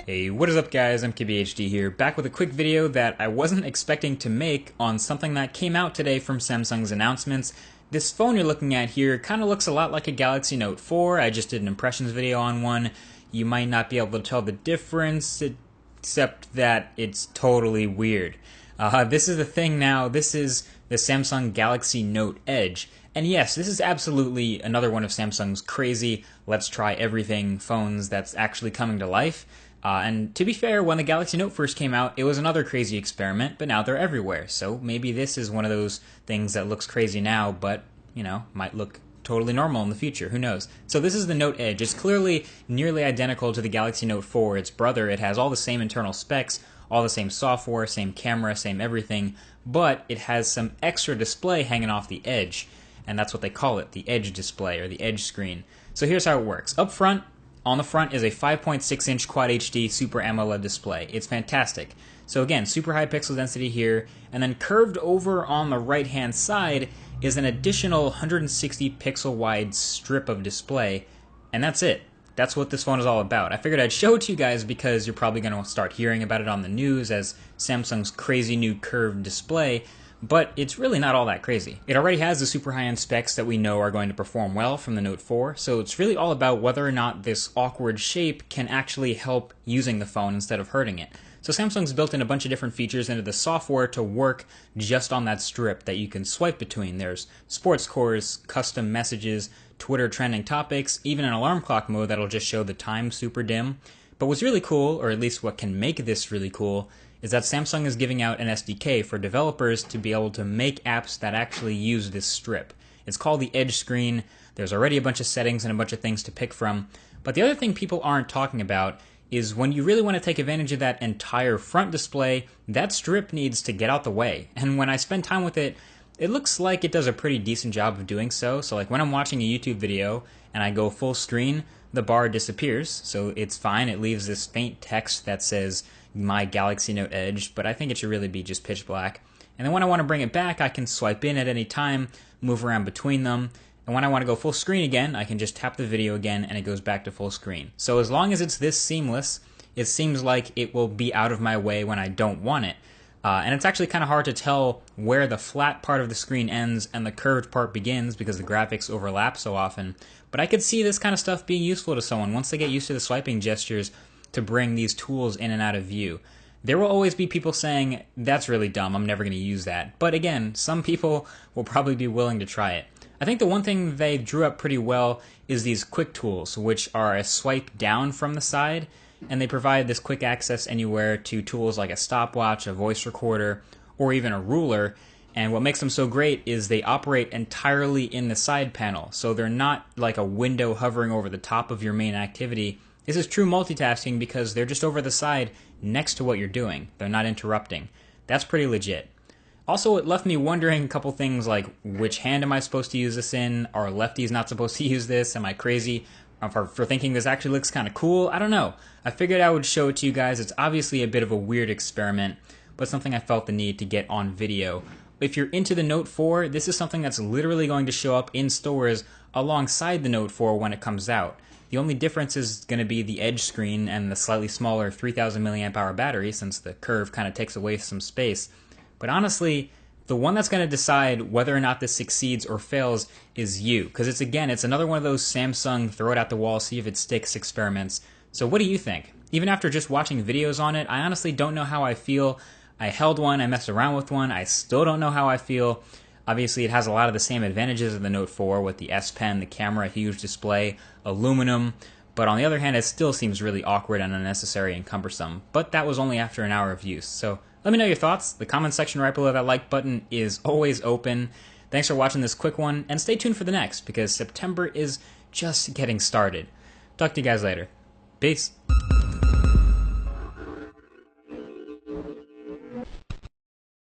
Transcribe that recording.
Hey, what is up guys, MKBHD here, back with a quick video that I wasn't expecting to make on something that came out today from Samsung's announcements. This phone you're looking at here kind of looks a lot like a Galaxy Note 4. I just did an impressions video on one. You might not be able to tell the difference, except that it's totally weird. This is the thing now, this is the Samsung Galaxy Note Edge. And yes, this is absolutely another one of Samsung's crazy, let's try everything phones that's actually coming to life. And to be fair, when the Galaxy Note first came out, it was another crazy experiment, but now they're everywhere. So maybe this is one of those things that looks crazy now, but, you know, might look totally normal in the future. Who knows? So this is the Note Edge. It's clearly nearly identical to the Galaxy Note 4, its brother. It has all the same internal specs, all the same software, same camera, same everything, but it has some extra display hanging off the edge. And that's what they call it, the Edge display, or the Edge screen. So here's how it works. Up front, on the front is a 5.6-inch Quad HD Super AMOLED display. It's fantastic. So again, super high pixel density here, and then curved over on the right-hand side is an additional 160 pixel wide strip of display, and that's it. That's what this phone is all about. I figured I'd show it to you guys because you're probably going to start hearing about it on the news as Samsung's crazy new curved display, but it's really not all that crazy. It already has the super high-end specs that we know are going to perform well from the Note 4, so it's really all about whether or not this awkward shape can actually help using the phone instead of hurting it. So Samsung's built in a bunch of different features into the software to work just on that strip that you can swipe between. There's sports scores, custom messages, Twitter trending topics, even an alarm clock mode that'll just show the time super dim. But what's really cool, or at least what can make this really cool, is that Samsung is giving out an SDK for developers to be able to make apps that actually use this strip. It's called the Edge screen. There's already a bunch of settings and a bunch of things to pick from. But the other thing people aren't talking about is when you really want to take advantage of that entire front display, that strip needs to get out the way. And when I spend time with it, it looks like it does a pretty decent job of doing so. So like when I'm watching a YouTube video and I go full screen, the bar disappears, so it's fine. It leaves this faint text that says my Galaxy Note Edge, but I think it should really be just pitch black. And then when I want to bring it back, I can swipe in at any time, move around between them, and when I want to go full screen again, I can just tap the video again and it goes back to full screen. So as long as it's this seamless, it seems like it will be out of my way when I don't want it. And it's actually kind of hard to tell where the flat part of the screen ends and the curved part begins because the graphics overlap so often. But I could see this kind of stuff being useful to someone once they get used to the swiping gestures to bring these tools in and out of view. There will always be people saying, that's really dumb, I'm never going to use that. But again, some people will probably be willing to try it. I think the one thing they drew up pretty well is these quick tools, which are a swipe down from the side, and they provide this quick access anywhere to tools like a stopwatch, a voice recorder, or even a ruler. And what makes them so great is they operate entirely in the side panel, so they're not like a window hovering over the top of your main activity. This is true multitasking because they're just over the side next to what you're doing. They're not interrupting. That's pretty legit. Also, it left me wondering a couple things like, which hand am I supposed to use this in? Are lefties not supposed to use this? Am I crazy for thinking this actually looks kind of cool? I don't know. I figured I would show it to you guys. It's obviously a bit of a weird experiment, but something I felt the need to get on video. If you're into the Note 4, this is something that's literally going to show up in stores alongside the Note 4 when it comes out. The only difference is going to be the Edge screen and the slightly smaller 3000 mAh battery, since the curve kind of takes away some space. But honestly, the one that's going to decide whether or not this succeeds or fails is you. Because it's another one of those Samsung throw it at the wall, see if it sticks experiments. So what do you think? Even after just watching videos on it, I honestly don't know how I feel. I held one, I messed around with one, I still don't know how I feel. Obviously, it has a lot of the same advantages of the Note 4 with the S Pen, the camera, huge display, aluminum. But on the other hand, it still seems really awkward and unnecessary and cumbersome. But that was only after an hour of use. So let me know your thoughts. The comment section right below that like button is always open. Thanks for watching this quick one, and stay tuned for the next, because September is just getting started. Talk to you guys later. Peace.